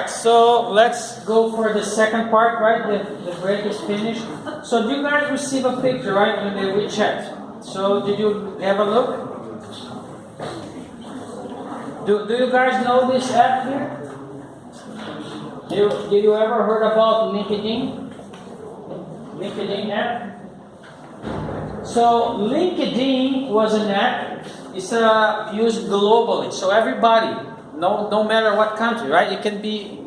right, so let's go for the second part, right? The break is finished. So do you guys receive a picture, right, when we chat? So did you have a look? Do you guys know this app here? Did you ever heard about LinkedIn? LinkedIn app? So LinkedIn was an app. It's used globally. So everybody, no matter what country, right? It can be,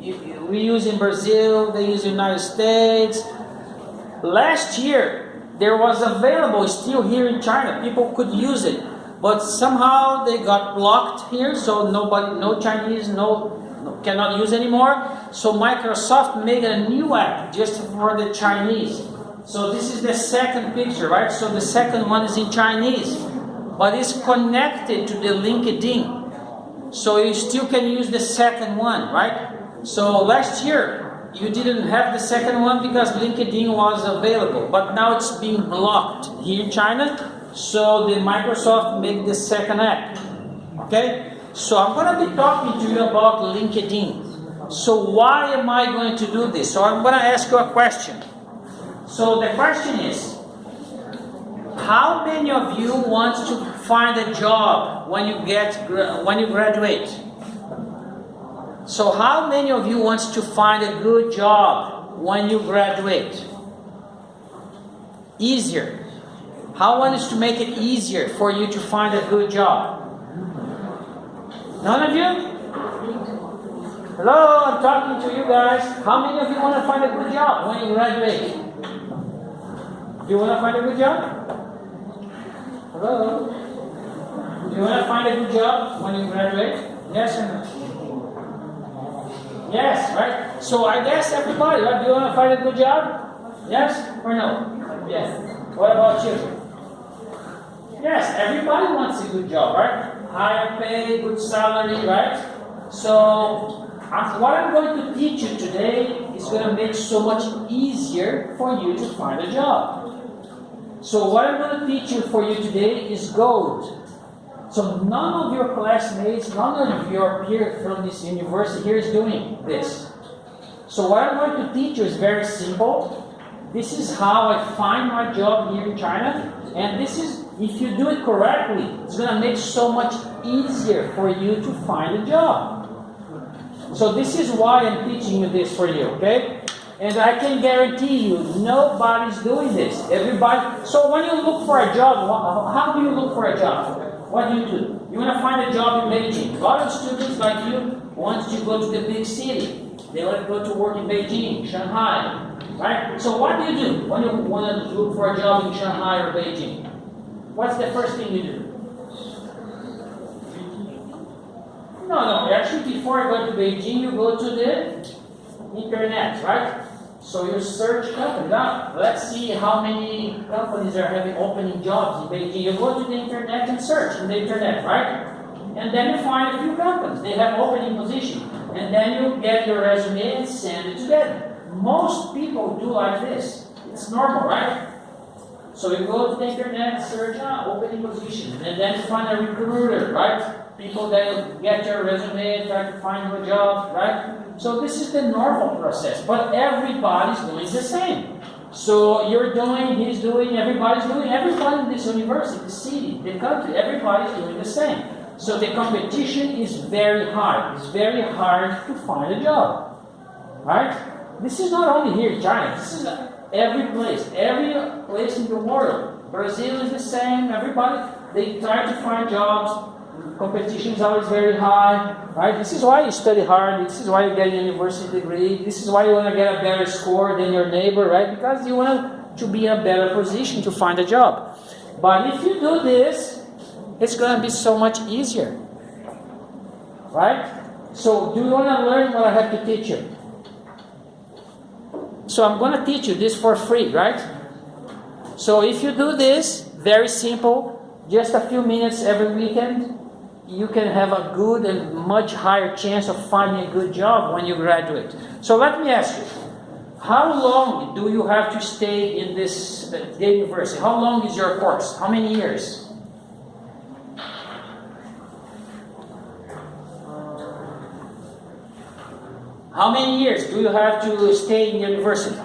we use in Brazil, they use in the United States. Last year, there was available still here in China. People could use it. But somehow they got blocked here, so no Chinese, cannot use anymore. So Microsoft made a new app just for the Chinese. So this is the second picture, right? So the second one is in Chinese, but it's connected to the LinkedIn. So you still can use the second one, right? So last year, you didn't have the second one because LinkedIn was available, but now it's being blocked here in China. So the Microsoft made the second app. Okay? So I'm going to be talking to you about LinkedIn. So why am I going to do this? So I'm going to ask you a question. So the question is, how many of you want to find a job when you graduate? So how many of you want to find a good job when you graduate? Easier. How wants to make it easier for you to find a good job? None of you? Hello, I'm talking to you guys. How many of you want to find a good job when you graduate? Do you want to find a good job? Hello? Do you want to find a good job when you graduate? Yes or no? Yes, right? So I guess everybody, right? Do you want to find a good job? Yes or no? Yes. What about you? Yes, everybody wants a good job, right? Higher pay, good salary, right? So what I'm going to teach you today is going to make so much easier for you to find a job. So what I'm going to teach you for you today is gold. So none of your classmates, none of your peers from this university here is doing this. So what I'm going to teach you is very simple. This is how I find my job here in China. And this is, if you do it correctly, it's going to make so much easier for you to find a job. So this is why I'm teaching you this for you, okay? And I can guarantee you, nobody's doing this. Everybody. So when you look for a job, how do you look for a job? What do? You want to find a job in Beijing. A lot of students like you want to go to the big city. They want to go to work in Beijing, Shanghai, right? So what do when you want to look for a job in Shanghai or Beijing? What's the first thing you do? No. Actually, before I go to Beijing, you go to the internet, right? So you search companies. Now, let's see how many companies are having opening jobs in Beijing. You go to the internet and search in the internet, right? And then you find a few companies. They have opening position. And then you get your resume and send it to them. Most people do like this. It's normal, right? So you go to the internet, search opening position, and then you find a recruiter, right? People that get your resume and try to find you a job, right? So this is the normal process, but everybody's doing the same. So you're doing, he's doing, everybody's doing, everybody in this university, the city, the country, everybody's doing the same. So the competition is very hard. It's very hard to find a job, right? This is not only here in China. This is every place in the world. Brazil is the same. Everybody, they try to find jobs. Competition is always very high, right? This is why you study hard. This is why you get a university degree. This is why you want to get a better score than your neighbor, right? Because you want to be in a better position to find a job. But if you do this, it's going to be so much easier, right? So do you want to learn what I have to teach you? So I'm going to teach you this for free, right? So if you do this, very simple, just a few minutes every weekend, you can have a good and much higher chance of finding a good job when you graduate. So let me ask you, how long do you have to stay in this university? How long is your course? How many years? How many years do you have to stay in university?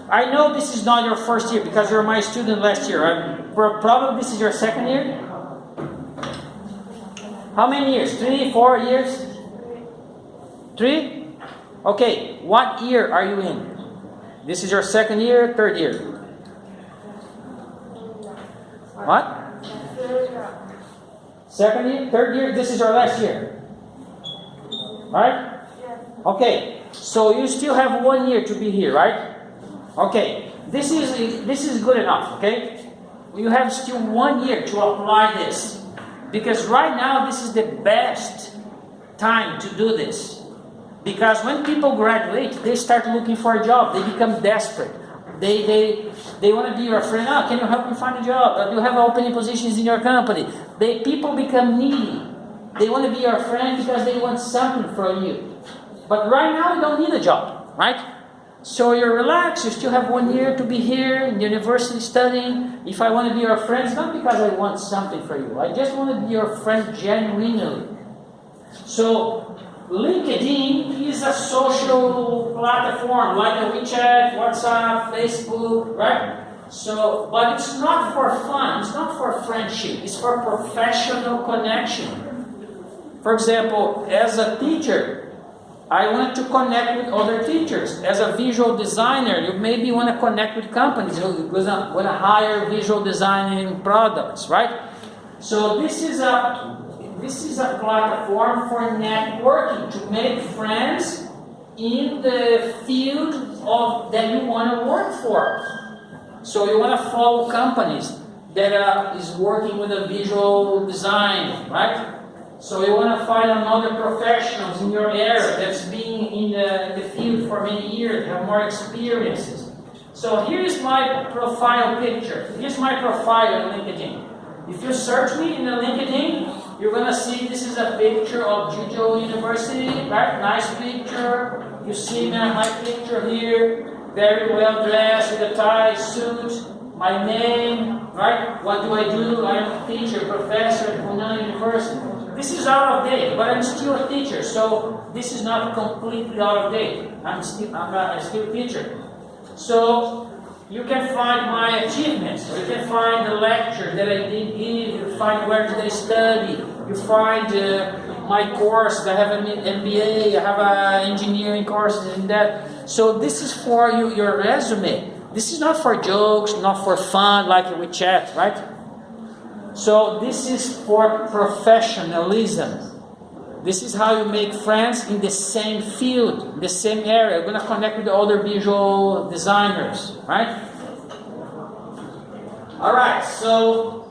I know this is not your first year because you're my student last year. Probably this is your second year. How many years? 3, 4 years? 3? Okay, what year are you in? This is your second year, third year? What? Second year, third year, this is your last year. Right? Okay, so you still have 1 year to be here, right? Okay, this is good enough, okay? You have still 1 year to apply this. Because right now, this is the best time to do this. Because when people graduate, they start looking for a job. They become desperate. They want to be your friend. Oh, can you help me find a job? Do you have opening positions in your company? People become needy. They want to be your friend because they want something from you. But right now, you don't need a job, right? So you're relaxed. You still have 1 year to be here in university studying. If I want to be your friend, it's not because I want something for you. I just want to be your friend genuinely. So LinkedIn is a social platform like a WeChat, WhatsApp, Facebook, right? So, but it's not for fun. It's not for friendship. It's for professional connection. For example, as a teacher, I want to connect with other teachers. As a visual designer, you maybe want to connect with companies who want to hire visual designing products, right? So this is a platform for networking, to make friends in the field that you want to work for. So you want to follow companies that is working with a visual design, right? So you want to find another professionals in your area that's been in the field for many years, have more experiences. So here's my profile picture. Here's my profile on LinkedIn. If you search me in the LinkedIn, you're going to see this is a picture of Jujo University, right? Nice picture. You see my picture here, very well dressed with a tie, suit, my name, right? What do I do? I'm a teacher, professor at Funan University. This is out of date, but I'm still a teacher, so this is not completely out of date. I'm still a teacher. So you can find my achievements. You can find the lecture that I did give. You find where did I study. You find my course. I have an MBA. I have an engineering course in that. So this is for your resume. This is not for jokes, not for fun like we chat, right? So this is for professionalism. This is how you make friends in the same field, the same area. You're going to connect with the other visual designers, right? All right, so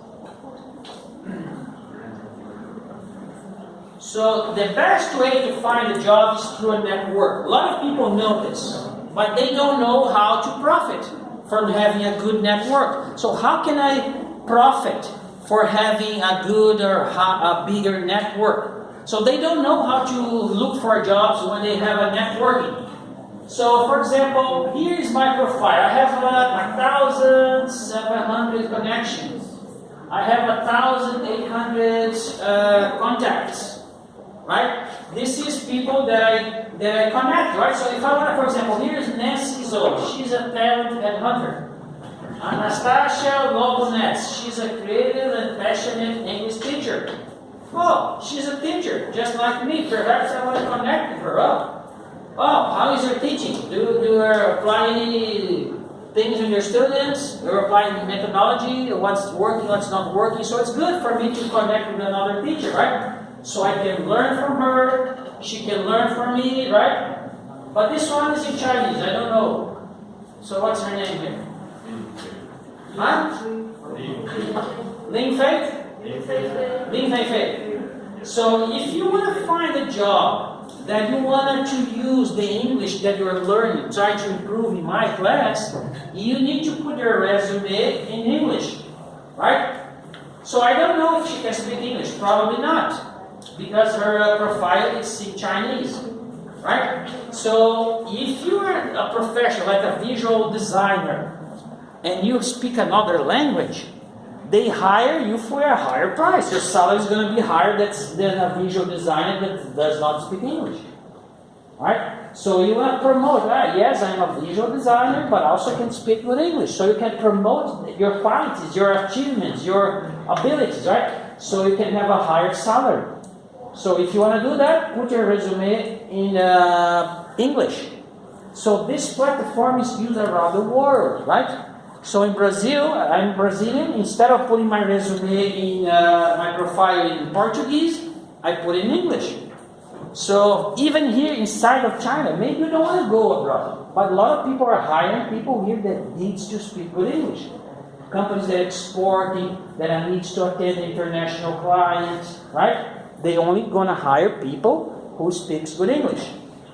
the best way to find a job is through a network. A lot of people know this, but they don't know how to profit from having a good network. So how can I profit for having a good or a bigger network? So they don't know how to look for jobs when they have a networking. So for example, here is my profile. I have 1,700 connections. I have 1,800 contacts, right? This is people that I connect, right? So if I want to, for example, here's Nancy Zoe. She's a talent headhunter. Anastasia Lobonets, she's a creative and passionate English teacher. Oh, she's a teacher, just like me. Perhaps I want to connect with her. Oh, how is your teaching? Do you apply any things in your students? Do you apply any methodology? What's working, what's not working? So it's good for me to connect with another teacher, right? So I can learn from her, she can learn from me, right? But this one is in Chinese, I don't know. So what's her name here? Huh? Ling Fei? Ling Fei. So if you want to find a job that you want to use the English that you're learning, try to improve in my class, you need to put your resume in English, right? So I don't know if she can speak English, probably not, because her profile is in Chinese, right? So if you are a professional, like a visual designer, and you speak another language, they hire you for a higher price. Your salary is going to be higher than a visual designer that does not speak English. Right? So you want to promote, right? Yes, I'm a visual designer, but also can speak good English. So you can promote your qualities, your achievements, your abilities, right? So you can have a higher salary. So if you want to do that, put your resume in English. So this platform is used around the world, right? So in Brazil, I'm Brazilian. Instead of putting my resume in my profile in Portuguese, I put it in English. So even here inside of China, maybe you don't want to go abroad, but a lot of people are hiring people here that needs to speak good English. Companies that exporting, that needs to attend international clients, right? They only gonna hire people who speaks good English.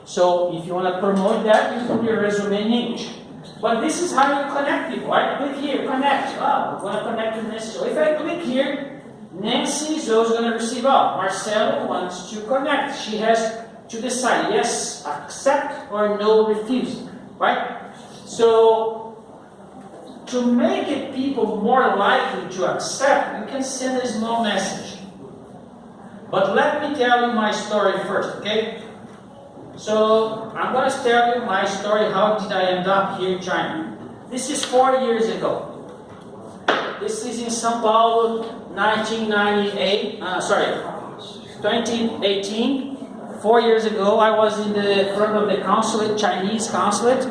So if you want to promote that, you put your resume in English. But this is how you connect people, right? Click here, connect. Oh, I'm gonna connect to Nancy. So if I click here, Nancy is also going to receive out. Marcelo wants to connect. She has to decide yes, accept, or no, refuse. Right? So, to make it people more likely to accept, you can send a small message. But let me tell you my story first, okay? So, I'm going to tell you my story. How did I end up here in China? This is 4 years ago. This is in São Paulo, 2018. 4 years ago, I was in the front of the consulate, Chinese consulate.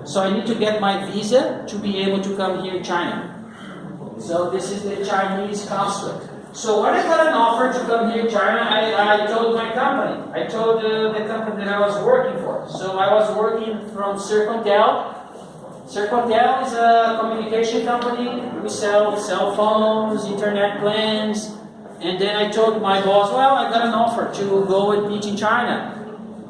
So I need to get my visa to be able to come here in China. So this is the Chinese consulate. So when I got an offer to come here in China, I told my company. I told the company that I was working for. So I was working from Sercontel. Sercontel is a communication company. We sell cell phones, internet plans. And then I told my boss, well, I got an offer to go and teach in China.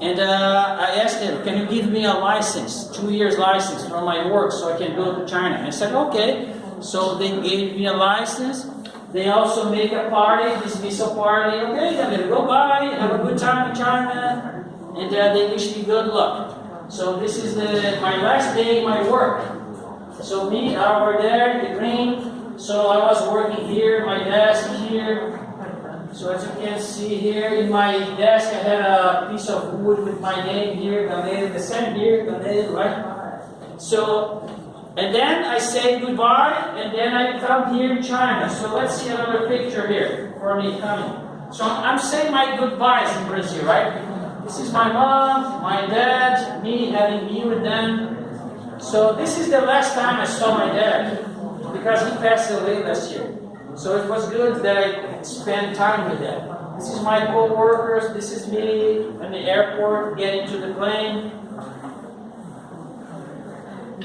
And I asked him, can you give me a license, 2 years license from my work so I can go to China? And I said, okay. So they gave me a license. They also make a party, dismissal party. Okay, I'm going to go by, have a good time in China. And they wish me good luck. So this is my last day in my work. So me over there, the green. So I was working here, my desk here. So as you can see here in my desk, I had a piece of wood with my name here, Galera, the same here, Galera, right? So, and then I say goodbye, and then I come here in China. So let's see another picture here for me coming. So I'm saying my goodbyes in Brazil, right? This is my mom, my dad, me having me with them. So this is the last time I saw my dad, because he passed away last year. So it was good that I spent time with them. This is my co-workers, this is me in the airport getting to the plane.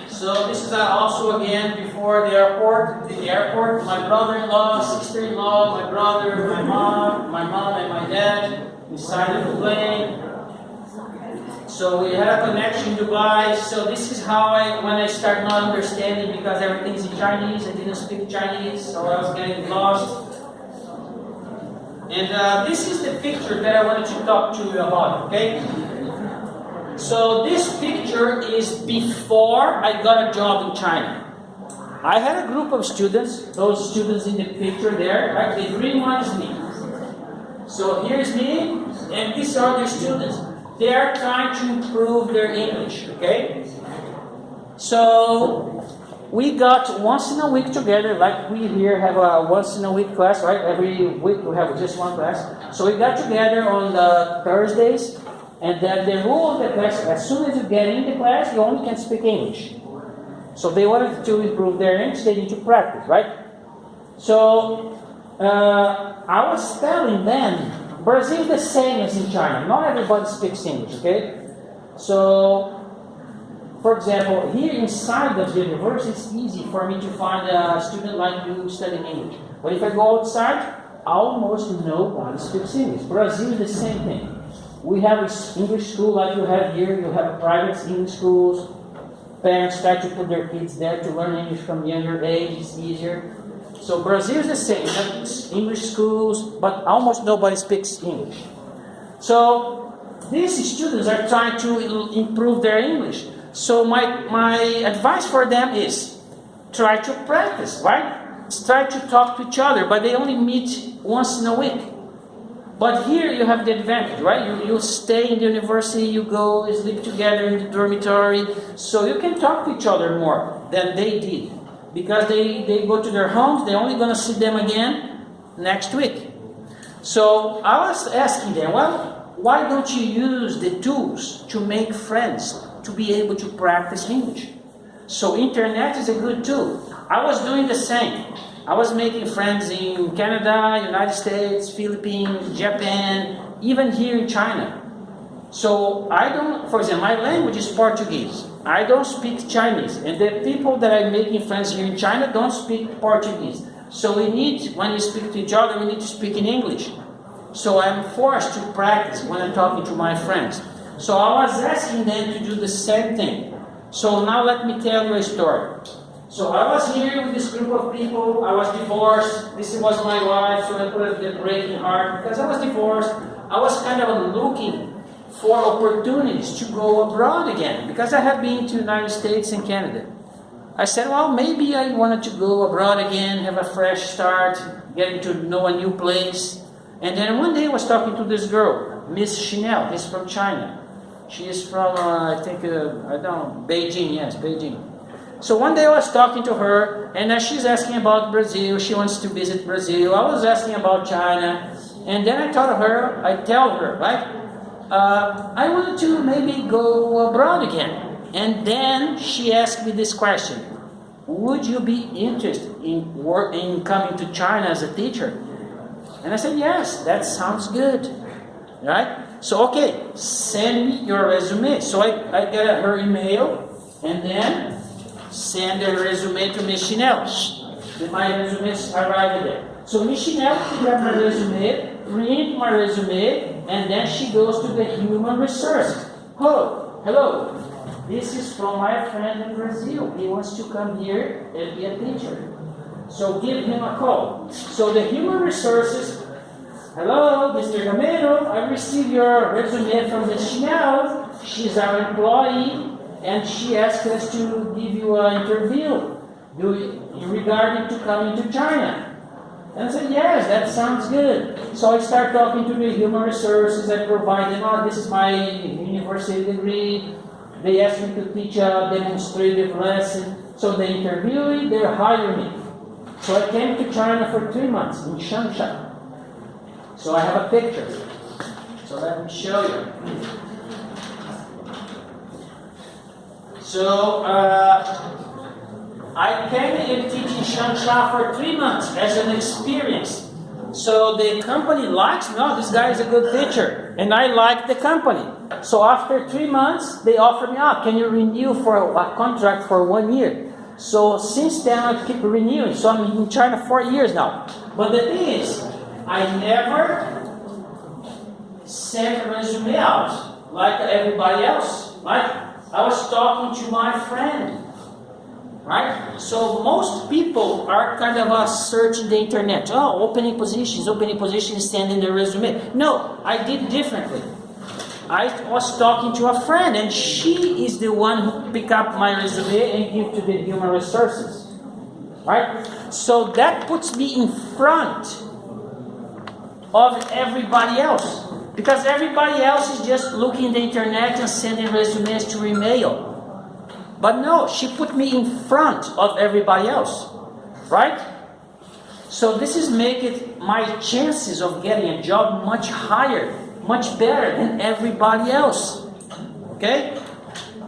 So this is also again before the airport, my brother-in-law, sister-in-law, my brother, my mom and my dad inside of the plane. So we had a connection in Dubai. So this is how when I start not understanding, because everything's in Chinese, I didn't speak Chinese, so I was getting lost. And this is the picture that I wanted to talk to you about, okay? So this picture is before I got a job in China. I had a group of students, those students in the picture there, right? The green one is me. So here's me, and these are the students. They are trying to improve their English, okay? So we got once in a week together, like we here have a once in a week class, right? Every week we have just one class. So we got together on the Thursdays, and then the rule of the class, as soon as you get in the class, you only can speak English. So they wanted to improve their English, they need to practice, right? So I was telling them, Brazil is the same as in China. Not everybody speaks English, okay? So, for example, here inside of the university, it's easy for me to find a student like you studying English. But if I go outside, almost nobody speaks English. Brazil is the same thing. We have English school like you have here. You have private English schools. Parents try to put their kids there to learn English from younger age. It's easier. So Brazil is the same. You have English schools, but almost nobody speaks English. So these students are trying to improve their English. So my advice for them is try to practice, right? Try to talk to each other, but they only meet once in a week. But here you have the advantage, right? You stay in the university, you go, you sleep together in the dormitory, so you can talk to each other more than they did. Because they go to their homes, they're only going to see them again next week. So I was asking them, well, why don't you use the tools to make friends, to be able to practice English? So internet is a good tool. I was doing the same. I was making friends in Canada, United States, Philippines, Japan, even here in China. So I don't, for example, my language is Portuguese. I don't speak Chinese. And the people that I'm making friends here in China don't speak Portuguese. So we need, when we speak to each other, we need to speak in English. So I'm forced to practice when I'm talking to my friends. So I was asking them to do the same thing. So now let me tell you a story. So I was here with this group of people. I was divorced. This was my wife, so I put the breaking heart. Because I was divorced, I was kind of looking for opportunities to go abroad again. Because I have been to the United States and Canada. I said, well, maybe I wanted to go abroad again, have a fresh start, getting to know a new place. And then one day I was talking to this girl, Miss Chanel. She's from China. She is from, I don't know, Beijing. Yes, Beijing. So one day I was talking to her, and she's asking about Brazil. She wants to visit Brazil. I was asking about China. And then I tell her, right, I want to maybe go abroad again. And then she asked me this question: would you be interested in coming to China as a teacher? And I said, yes, that sounds good, right? So, okay, send me your resume. So I got her email, and then send the resume to Miss Chanel. My resume arrived there. So Miss Chanel got my resume, print my resume, and then she goes to the human resources. Hello. This is from my friend in Brazil. He wants to come here and be a teacher. So give him a call. So the human resources, hello, Mr. Gamero, I received your resume from Ms. Chanel. She's our employee, and she asked us to give you an interview regarding to coming to China. And I said, yes, that sounds good. So I start talking to the human resources. I provide them, this is my university degree. They asked me to teach a demonstrative lesson. So they interview me, they hire me. So I came to China for 3 months in Changsha. So I have a picture. So let me show you. So I came and teach in Changsha for 3 months as an experience. So the company likes me. Oh, this guy is a good teacher. And I like the company. So after 3 months, they offered me, can you renew for a contract for 1 year? So since then, I keep renewing. So I'm in China 4 years now. But the thing is, I never sent a resume out like everybody else. Right? I was talking to my friend. Right? So most people are kind of searching the internet. Opening positions, sending the resume. No, I did differently. I was talking to a friend, and she is the one who picked up my resume and give to the human resources. Right? So that puts me in front of everybody else. Because everybody else is just looking at the internet and sending resumes to email. But no, she put me in front of everybody else, right? So this is making my chances of getting a job much higher, much better than everybody else, okay?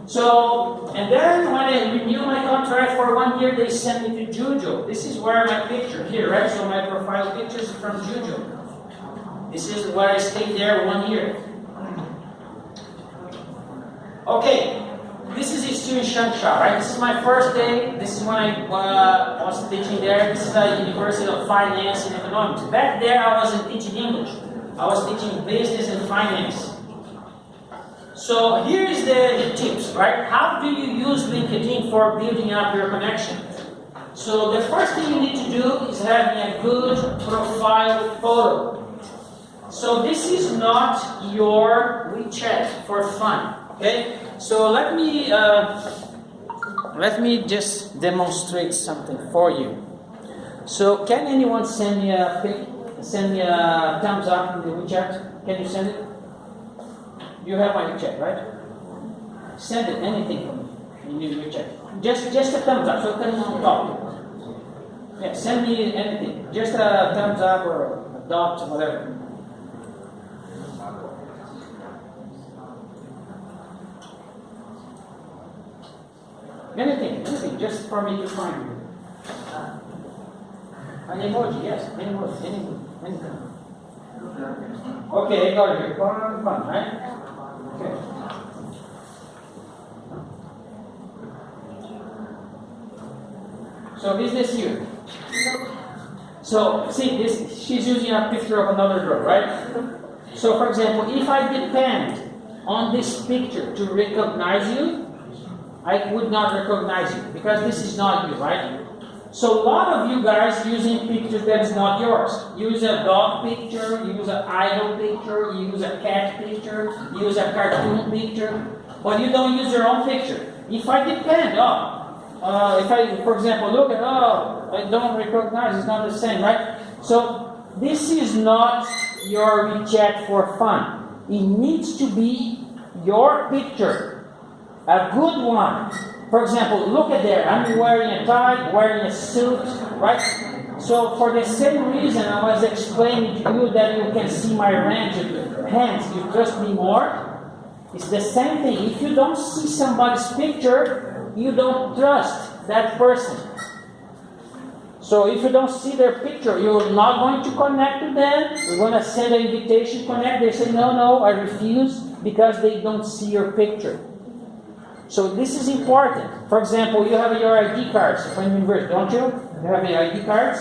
So, and then when I renew my contract for 1 year, they send me to Juzhou. This is where my picture here, right? So my profile picture is from Juzhou. This is where I stayed there 1 year. Okay. This is still in Changsha, right? This is my first day. This is when I was teaching there. This is the University of Finance and Economics. Back there, I wasn't teaching English. I was teaching business and finance. So here is the tips, right? How do you use LinkedIn for building up your connection? So the first thing you need to do is having a good profile photo. So this is not your WeChat for fun, okay? So let me just demonstrate something for you. So can anyone send me a send me a thumbs up in the WeChat. Can you send it? You have my WeChat, right? Send it, anything from me in your WeChat. Just a thumbs up, so I can talk. Yeah, send me anything. Just a thumbs up or a dot, whatever. Anything, just for me to find you. An emoji, yes, anything. Okay, I got it here. Fun, right? Okay. So is this you? So see this, she's using a picture of another girl, right? So for example, if I depend on this picture to recognize you, I would not recognize you because this is not you, right? So a lot of you guys using pictures that is not yours. Use a dog picture, use an idol picture, use a cat picture, use a cartoon picture, but you don't use your own picture. If I depend if I, for example, look at, I don't recognize, it's not the same, right? So this is not your WeChat for fun. It needs to be your picture. A good one. For example, look at there. I'm wearing a tie, wearing a suit, right? So for the same reason I was explaining to you that you can see my range of hands, you trust me more. It's the same thing. If you don't see somebody's picture, you don't trust that person. So if you don't see their picture, you're not going to connect to them. You're going to send an invitation, connect. They say, no, I refuse because they don't see your picture. So this is important. For example, you have your ID cards from university, don't you? You have your ID cards?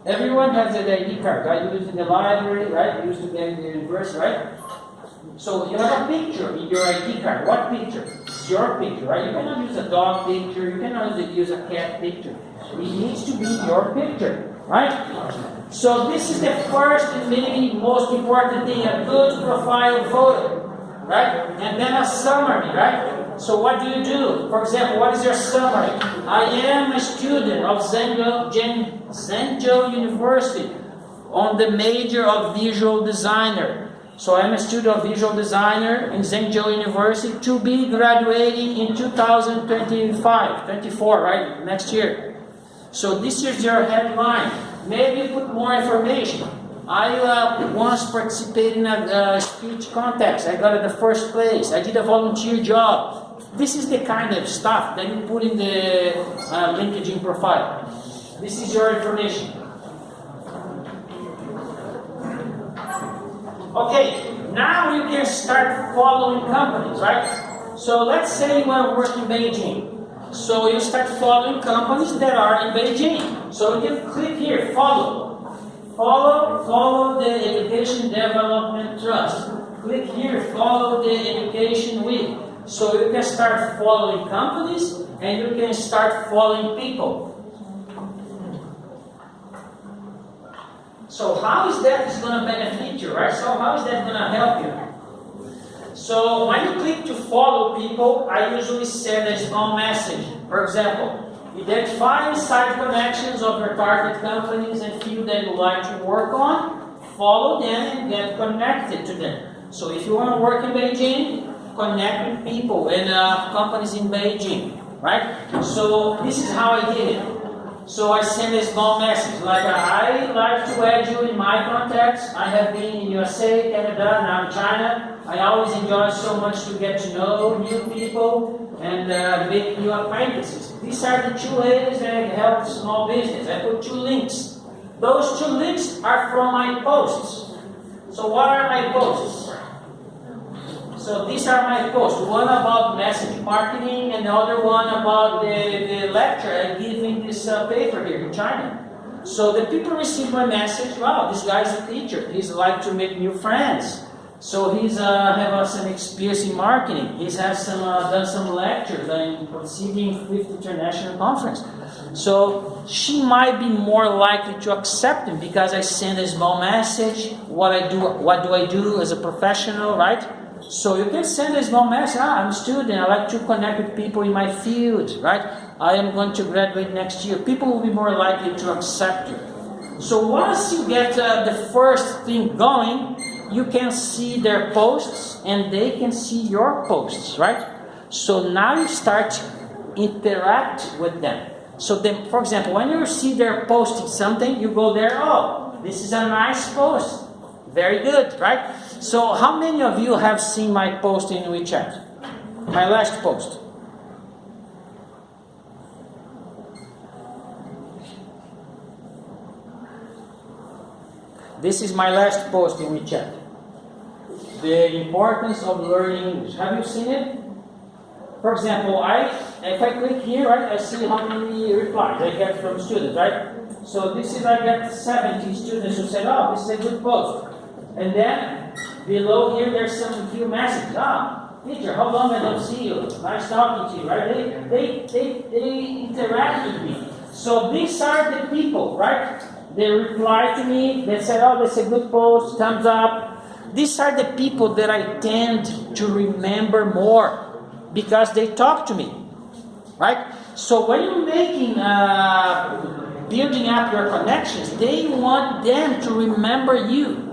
Everyone has an ID card, right? You use in the library, right? You used to get in the university, right? So you have a picture in your ID card. What picture? It's your picture, right? You cannot use a dog picture. You cannot use a cat picture. It needs to be your picture, right? So this is the first and maybe most important thing, a good profile photo, right? And then a summary, right? So what do you do? For example, what is your summary? I am a student of Zhengzhou University on the major of visual designer. So I'm a student of visual designer in Zhengzhou University to be graduating in 24, right? Next year. So this is your headline. Maybe put more information. I once participated in a speech contest. I got in the first place. I did a volunteer job. This is the kind of stuff that you put in the LinkedIn profile. This is your information. Okay, now you can start following companies, right? So let's say you want to work in Beijing. So you start following companies that are in Beijing. So you can click here, follow. Follow the Education Development Trust. Click here, follow the Education Week. So you can start following companies and you can start following people. So how is that going to benefit you, right? So how is that going to help you? So when you click to follow people, I usually send a small message. For example, identify site connections of your target companies and field that you like to work on. Follow them and get connected to them. So if you want to work in Beijing, connect with people and companies in Beijing, right? So this is how I did it. So I send a small message like, I like to add you in my contacts. I have been in USA, Canada, now in China. I always enjoy so much to get to know new people and make new acquaintances. These are the 2 ways that I help small business. I put 2 links. Those 2 links are from my posts. So what are my posts? So these are my posts. One about message marketing and the other one about the lecture I give in this paper here in China. So the people receive my message, wow, this guy's a teacher. He's like to make new friends. So he's have some experience in marketing. He has done some lectures in proceeding 5th International Conference. So she might be more likely to accept him because I send a small message. What do I do as a professional, right? So you can send a small message. I'm a student. I like to connect with people in my field, right? I am going to graduate next year. People will be more likely to accept you. So once you get the first thing going, you can see their posts and they can see your posts, right? So now you start interact with them. So then, for example, when you see they're posting something, you go there, oh, this is a nice post. Very good, right? So how many of you have seen my post in WeChat? My last post. This is my last post in WeChat. The importance of learning English. Have you seen it? For example, if I click here, right, I see how many replies I get from students, right? So this is, I get 70 students who said, oh, this is a good post. And then below here, there's some few messages. Teacher, how long I don't see you? Nice talking to you, right? They interact with me. So these are the people, right? They reply to me. They said, oh, that's a good post, thumbs up. These are the people that I tend to remember more because they talk to me, right? So when you're making, building up your connections, they want them to remember you.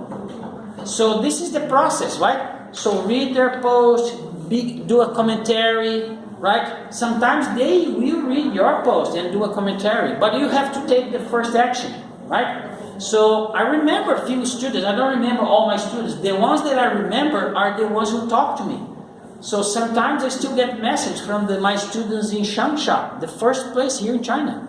So this is the process, right? So read their post, do a commentary, right? Sometimes they will read your post and do a commentary, but you have to take the first action, right? So I remember a few students. I don't remember all my students. The ones that I remember are the ones who talk to me. So sometimes I still get messages from my students in Changsha, the first place here in China.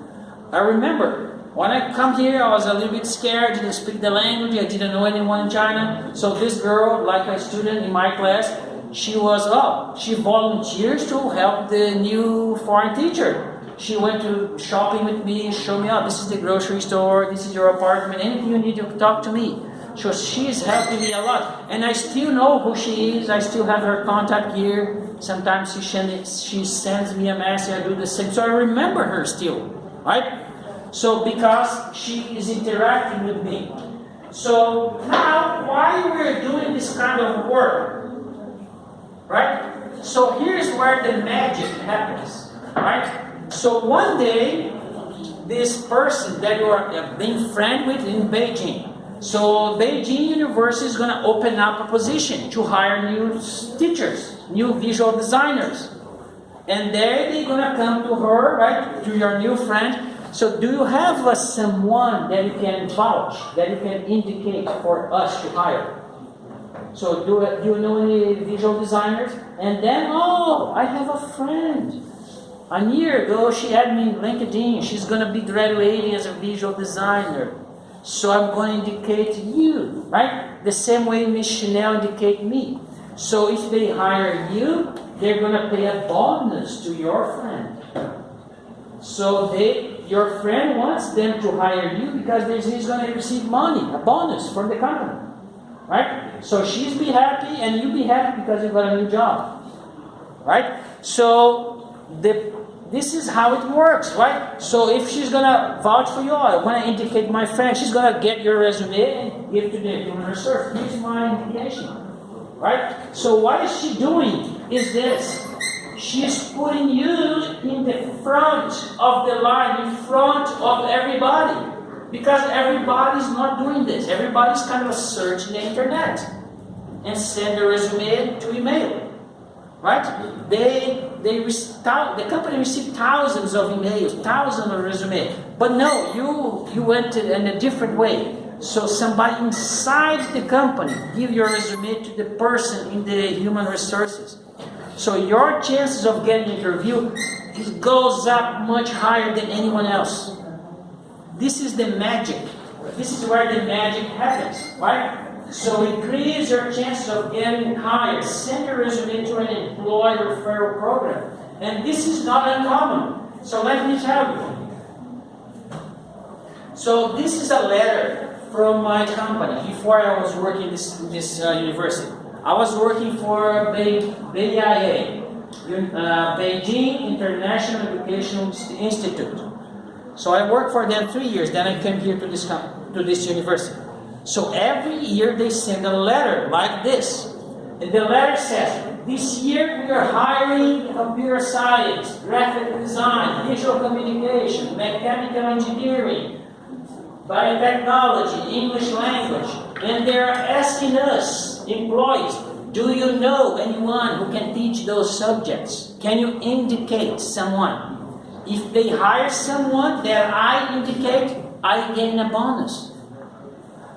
I remember when I come here, I was a little bit scared, didn't speak the language, I didn't know anyone in China. So this girl, like a student in my class, she volunteers to help the new foreign teacher. She went to shopping with me, showed me, this is the grocery store, this is your apartment, anything you need to talk to me. So she's helping me a lot. And I still know who she is, I still have her contact here. Sometimes she sends me a message, I do the same. So I remember her still, right? So because she is interacting with me. So now, why we're doing this kind of work, right? So here's where the magic happens, right? So one day, this person that you are being friend with in Beijing, so Beijing University is going to open up a position to hire new teachers, new visual designers. And there they're going to come to her, right, to your new friend. So do you have someone that you can vouch, that you can indicate for us to hire? So do you know any visual designers? And then, I have a friend. A year ago, she had me in LinkedIn. She's going to be graduating as a visual designer. So I'm going to indicate you, right? The same way Miss Chanel indicate me. So if they hire you, they're going to pay a bonus to your friend. So your friend wants them to hire you because he's going to receive money, a bonus from the company, right? So she's be happy and you be happy because you got a new job, right? So this is how it works, right? So if she's going to vouch for you, I want to indicate my friend, she's going to get your resume and give to the human resource. Here's my indication, right? So what is she doing is this. She's putting you in the front of the line, in front of everybody. Because everybody's not doing this. Everybody's kind of searching the internet and send their resume to email. Right? The company received thousands of emails, thousands of resumes. But no, you went in a different way. So somebody inside the company give your resume to the person in the human resources. So your chances of getting an interview, it goes up much higher than anyone else. This is the magic. This is where the magic happens, right? So increase your chances of getting hired. Send your resume to an employee referral program. And this is not uncommon. So let me tell you. So this is a letter from my company before I was working this university. I was working for BIA, Beijing International Educational Institute. So I worked for them 3 years, then I came here to this university. So every year they send a letter like this. And the letter says, this year we are hiring computer science, graphic design, visual communication, mechanical engineering, biotechnology, English language, and they're asking us, employees, do you know anyone who can teach those subjects? Can you indicate someone? If they hire someone that I indicate, I gain a bonus.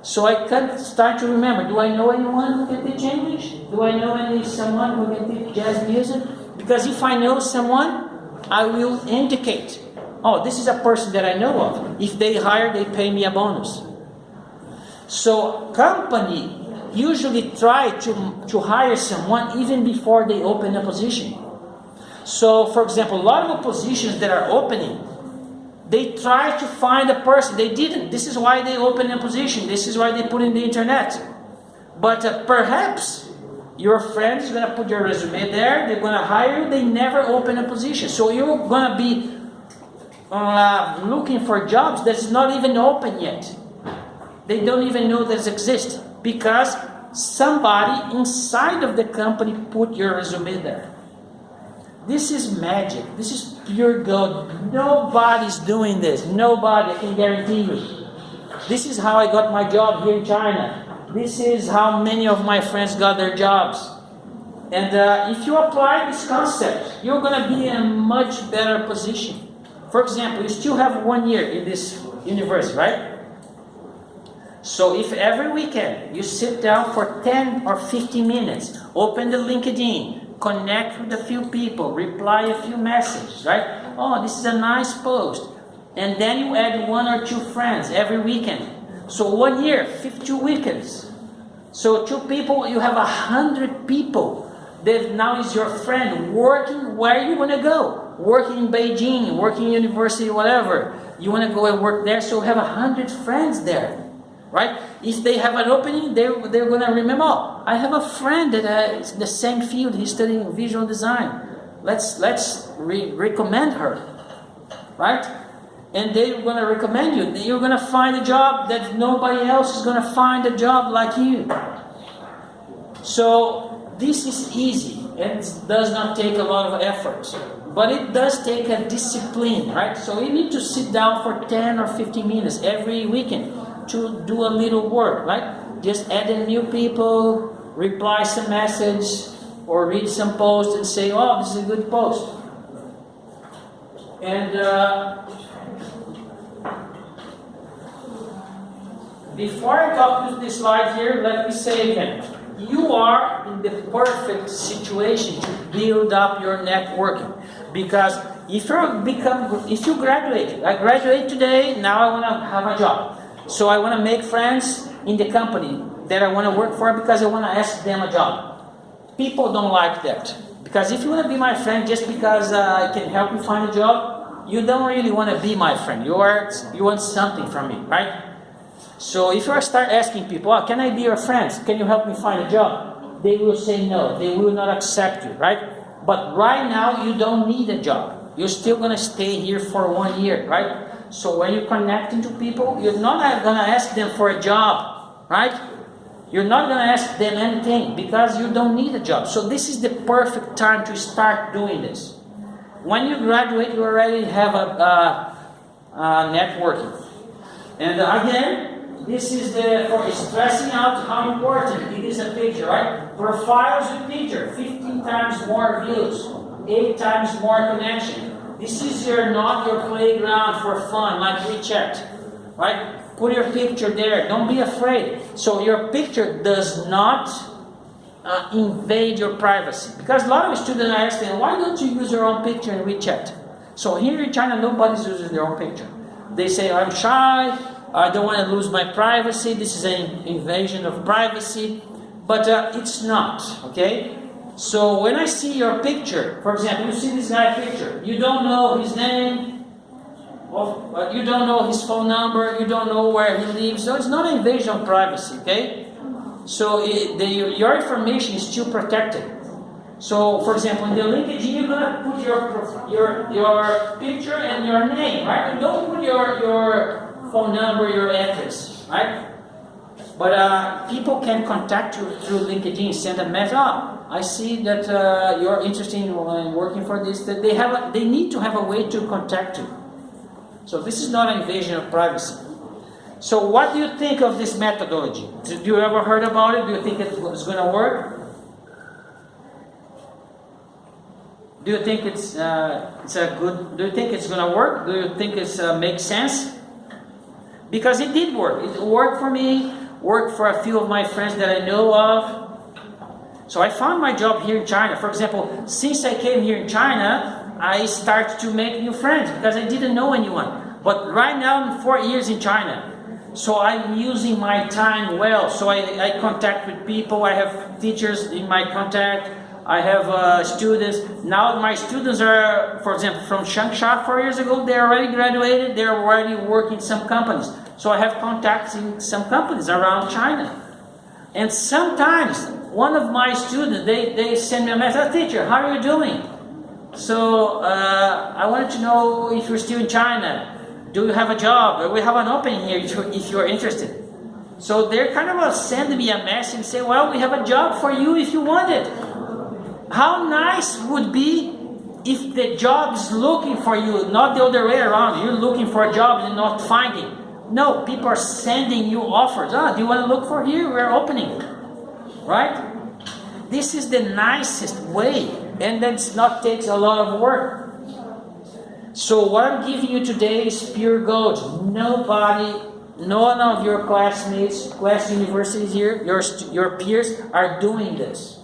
So I can start to remember, do I know anyone who can teach English? Do I know someone who can teach jazz music? Because if I know someone, I will indicate, oh, this is a person that I know of. If they hire, they pay me a bonus. So company usually try to hire someone even before they open a position. So, for example, a lot of positions that are opening, they try to find a person. They didn't. This is why they open a position. This is why they put in the internet. But perhaps your friend is going to put your resume there. They're going to hire you. They never open a position. So you're going to be looking for jobs that's not even open yet. They don't even know that exist because somebody inside of the company put your resume there. This is magic. This is pure gold. Nobody's doing this. Nobody, I can guarantee you. This is how I got my job here in China. This is how many of my friends got their jobs. And if you apply this concept, you're going to be in a much better position. For example, you still have 1 year in this university, right? So if every weekend you sit down for 10 or 15 minutes, open the LinkedIn, connect with a few people, reply a few messages, right? Oh, this is a nice post. And then you add 1 or 2 friends every weekend. So 1 year, 52 weekends. So 2 people, you have 100 people that now is your friend working where you want to go. Working in Beijing, working in university, whatever. You want to go and work there, so have 100 friends there. Right? If they have an opening, they're going to remember, oh, I have a friend that is in the same field, he's studying visual design. Let's recommend her. Right? And they're going to recommend you. You're going to find a job that nobody else is going to find a job like you. So this is easy. It does not take a lot of effort. But it does take a discipline, right? So you need to sit down for 10 or 15 minutes every weekend to do a little work, right? Just add in new people, reply some message, or read some post and say, oh, this is a good post. And before I talk to this slide here, let me say again, you are in the perfect situation to build up your networking. Because if you graduate, I graduate today, now I want to have a job. So I want to make friends in the company that I want to work for because I want to ask them a job. People don't like that. Because if you want to be my friend just because I can help you find a job, you don't really want to be my friend. You want something from me, right? So if you start asking people, oh, can I be your friend? Can you help me find a job? They will say no. They will not accept you, right? But right now, you don't need a job. You're still going to stay here for 1 year, right? So when you're connecting to people, you're not going to ask them for a job, right? You're not going to ask them anything because you don't need a job. So this is the perfect time to start doing this. When you graduate, you already have a networking. And again, this is for stressing out how important it is a picture, right? Profiles with picture, 15 times more views, 8 times more connection. This is not your playground for fun, like WeChat, right? Put your picture there. Don't be afraid. So your picture does not invade your privacy. Because a lot of students are asking, why don't you use your own picture in WeChat? So here in China, nobody's using their own picture. They say, I'm shy. I don't want to lose my privacy. This is an invasion of privacy. But it's not, okay? So when I see your picture, for example, you see this guy's picture, you don't know his name, you don't know his phone number, you don't know where he lives, so it's not an invasion of privacy, okay? So your information is still protected. So, for example, in the LinkedIn, you're going to put your picture and your name, right? You don't put your phone number, your address, right? But people can contact you through LinkedIn, send a message. Oh, I see that you're interested in working for this. That they need to have a way to contact you. So this is not an invasion of privacy. So what do you think of this methodology? Do you ever heard about it? Do you think it's going to work? Do you think it's a good? Do you think it's going to work? Do you think it makes sense? Because it did work. It worked for me. Worked for a few of my friends that I know of. So I found my job here in China. For example, since I came here in China, I started to make new friends because I didn't know anyone. But right now I'm 4 years in China. So I'm using my time well. So I contact with people. I have teachers in my contact. I have students. Now my students are, for example, from Changsha 4 years ago. They already graduated. They're already working in some companies. So I have contacts in some companies around China. And sometimes one of my students, they send me a message, teacher, how are you doing? So I wanted to know if you're still in China. Do you have a job? We have an opening here if you're interested. So they're kind of sending me a message and say, well, we have a job for you if you want it. How nice would be if the job is looking for you, not the other way around. You're looking for a job and not finding. No, people are sending you offers. Do you want to look for here? We're opening. Right? This is the nicest way. And that's not takes a lot of work. So what I'm giving you today is pure gold. Nobody, none of your classmates, class universities here, your peers are doing this.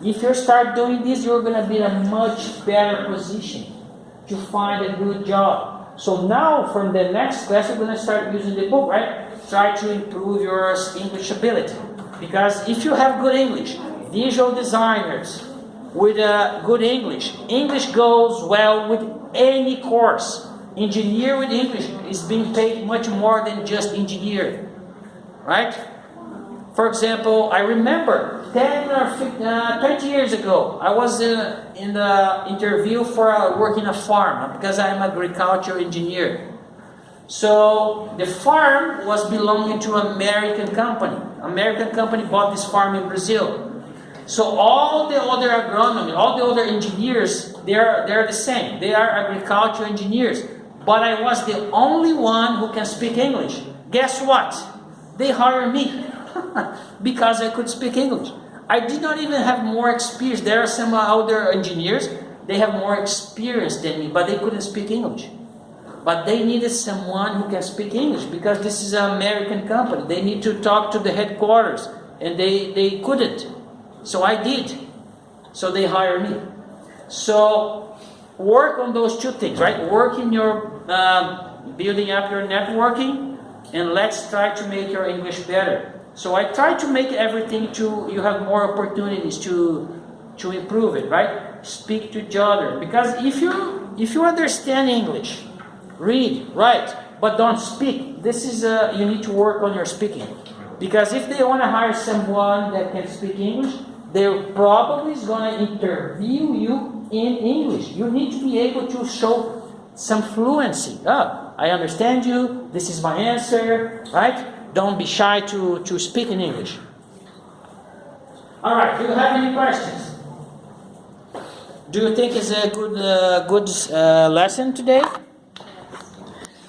If you start doing this, you're going to be in a much better position to find a good job. So now, from the next class, you're going to start using the book, right? Try to improve your English ability. Because if you have good English, visual designers with good English, English goes well with any course. Engineer with English is being paid much more than just engineer, right? For example, I remember 10 or 20 years ago, I was in the interview for work in a farm because I'm an agricultural engineer. So the farm was belonging to an American company. American company bought this farm in Brazil. So all the other agronomy, all the other engineers, they're the same. They are agricultural engineers. But I was the only one who can speak English. Guess what? They hired me because I could speak English. I did not even have more experience. There are some other engineers, they have more experience than me, but they couldn't speak English. But they needed someone who can speak English because this is an American company. They need to talk to the headquarters, and they couldn't. So I did. So they hired me. So work on those two things, right? Work in your building up your networking, and let's try to make your English better. So I try to make everything to you have more opportunities to improve it, right? Speak to each other. Because if you understand English, read, write, but don't speak, this is you need to work on your speaking. Because if they want to hire someone that can speak English, they're probably going to interview you in English. You need to be able to show some fluency. I understand you. This is my answer, right? Don't be shy to speak in English. All right. Do you have any questions? Do you think it's a good lesson today?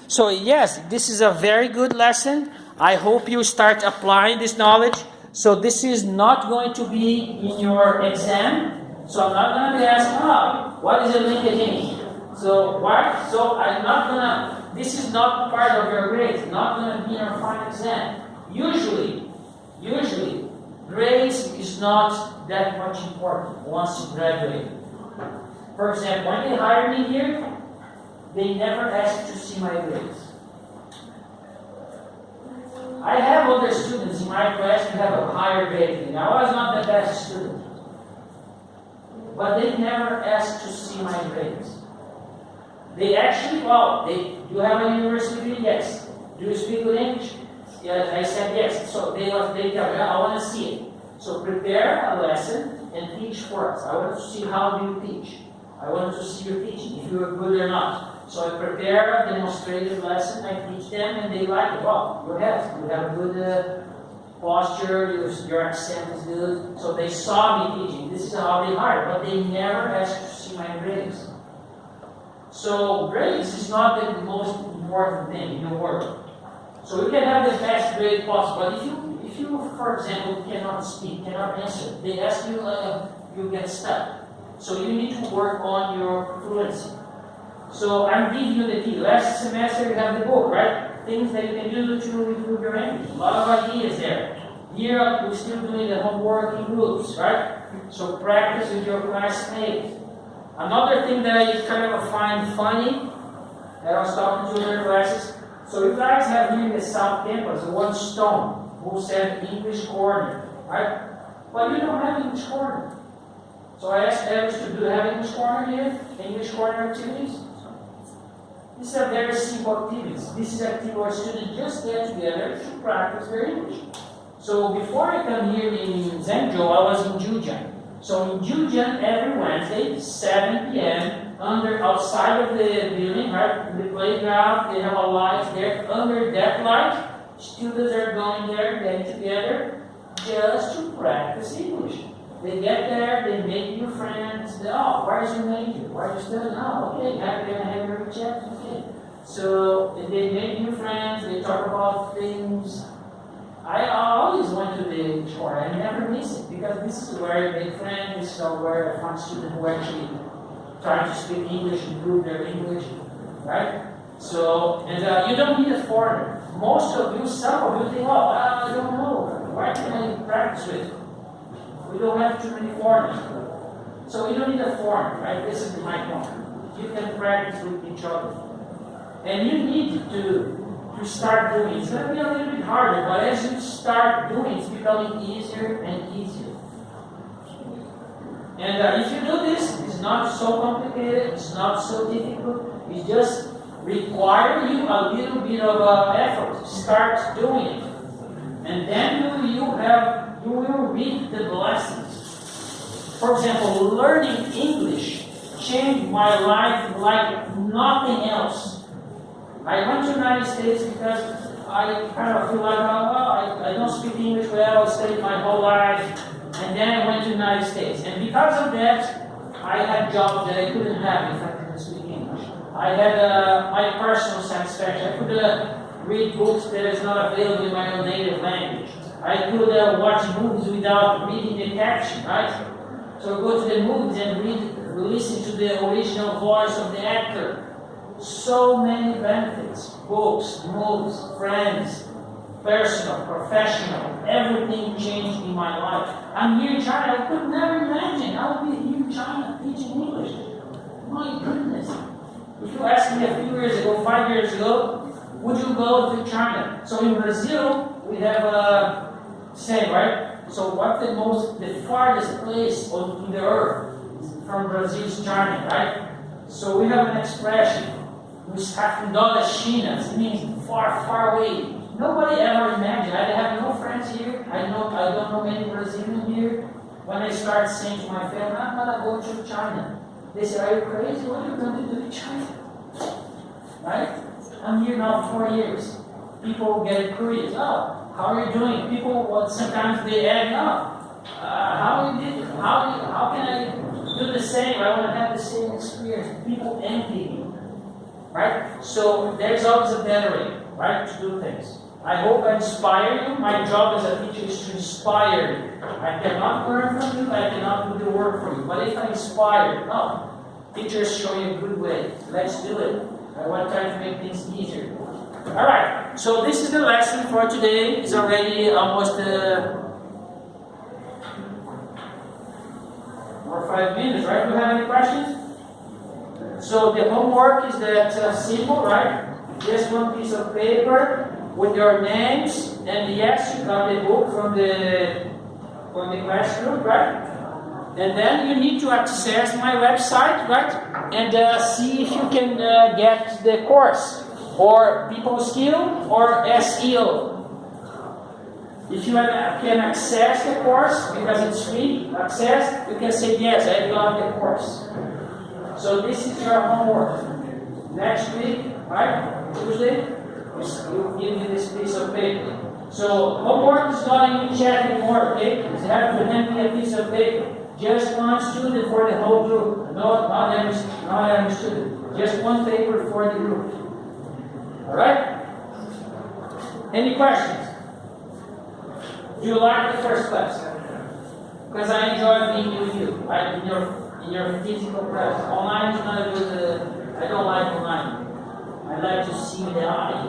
So yes, this is a very good lesson. I hope you start applying this knowledge. So this is not going to be in your exam. So I'm not going to be asked, what is a LinkedIn? So what? So I'm not going to, this is not part of your grades, not going to be in your final exam. Usually, grades is not that much important once you graduate. For example, when they hired me here, they never asked to see my grades. I have other students in my class who have a higher grade than me. I was not the best student. But they never asked to see my grades. They actually, do you have a university degree? Yes. Do you speak good English? Yeah, I said yes. So they tell me, I want to see it. So prepare a lesson and teach for us. I want to see how do you teach. I want to see your teaching, if you're good or not. So I prepare a demonstrative lesson, I teach them, and they like it. You have a good posture, your accent is good. So they saw me teaching. This is how they hired, but they never asked to see my grades. So grades is not the most important thing in the world. So you can have the best grade possible, but if you, for example, cannot speak, cannot answer, they ask you, you get stuck. So you need to work on your fluency. So I'm giving you the key. Last semester you have the book, right? Things that you can do to improve your English. A lot of ideas there. Here we're still doing the homework in groups, right? So practice with your classmates. Another thing that I kind of find funny, that I was talking to other classes, so you guys have here in the South Campus one stone who said English corner, right? But you don't have English corner. So I asked others to do have English corner here, English corner activities. These are very simple activities. This is activity where students just get together to practice their English. So before I come here in Zhengzhou, I was in Jiujiang. So in Jiujiang, every Wednesday, 7 p.m., outside of the building, right, in the playground, they have a light there. Under that light, students are going there, getting together, just to practice English. They get there, they make new friends. Where's your major? Why are you studying? Okay, I'm going to have your chat. Okay. So they make new friends, they talk about things. I always went to the shore. I never miss it because this is where I make friends. This is where I find students who actually try to speak English, improve their English, right? So, and you don't need a foreigner. Most of you, some of you think, I don't know. Why can I practice with? We don't have too many foreigners. So you don't need a foreigner, right? This is my point. You can practice with each other. And you need to start doing it. It's going to be a little bit harder, but as you start doing it, it's becoming easier and easier. And if you do this, it's not so complicated, it's not so difficult, it just requires you a little bit of effort. Start doing it. And then you will reap the blessings. For example, learning English changed my life like nothing else. I went to the United States because I kind of feel like, I don't speak English well, I studied my whole life, and then I went to the United States. And because of that, I had jobs that I couldn't have if I didn't speak English. I had my personal satisfaction. I could read books that is not available in my own native language. I could watch movies without reading the caption, right? So go to the movies and listen to the original voice of the actor. So many benefits. Books, movies, friends, personal, professional, everything changed in my life. I'm here in China, I could never imagine I would be here in China teaching English. My goodness. If you asked me a few years ago, 5 years ago, would you go to China? So in Brazil, we have a saying, right? So what's the farthest place on the earth from Brazil is China, right? So we have an expression, China. It means far, far away. Nobody ever imagined. I have no friends here. I don't know many Brazilians here. When I start saying to my family, I'm gonna go to China, they say, are you crazy? What are you going to do in China? Right? I'm here now 4 years. People get curious. How are you doing? People, sometimes they add up. How can I do the same? I want to have the same experience. People envy me. Right? So there's always a better way, right, to do things. I hope I inspire you. My job as a teacher is to inspire you. I cannot learn from you, I cannot do the work for you. But if I inspire you, teachers show you a good way. Let's do it. I want to try to make things easier. Alright, so this is the lesson for today. It's already almost 5 minutes, right? Do you have any questions? So the homework is that simple, right? Just one piece of paper with your names, and yes, you got the book from the classroom, right? And then you need to access my website, right? And see if you can get the course, or People Skill, or SEO. If you can access the course, because it's free, access, you can say, yes, I got the course. So this is your homework. Next week, right, Tuesday, we'll give you this piece of paper. So homework is not in the chat anymore, okay? You have to hand me a piece of paper. Just one student for the whole group. Not every student. Just one paper for the group. Alright? Any questions? Do you like the first class? Because I enjoy being with you, right? In your physical class. Online is not good. I don't like online. I like to see the eye,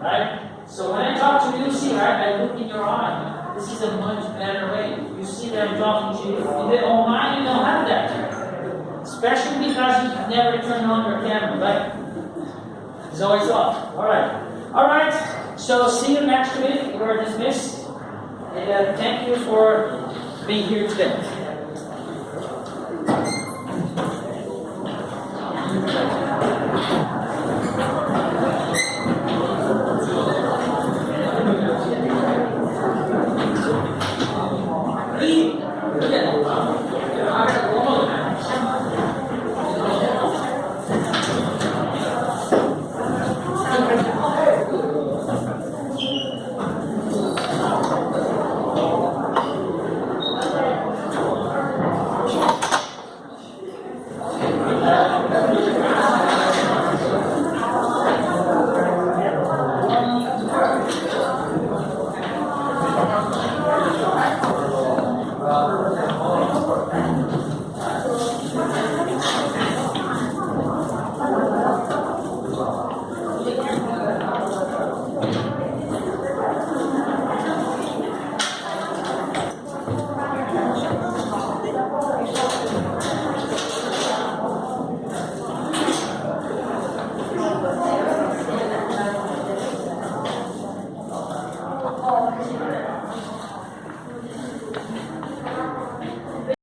right? So when I talk to you, see, right? I look in your eye. This is a much better way. You see that I'm talking to you. In the online, you don't have that. Especially because you never turn on your camera, right? It's always off. Alright, so see you next week. You are dismissed. And thank you for being here today.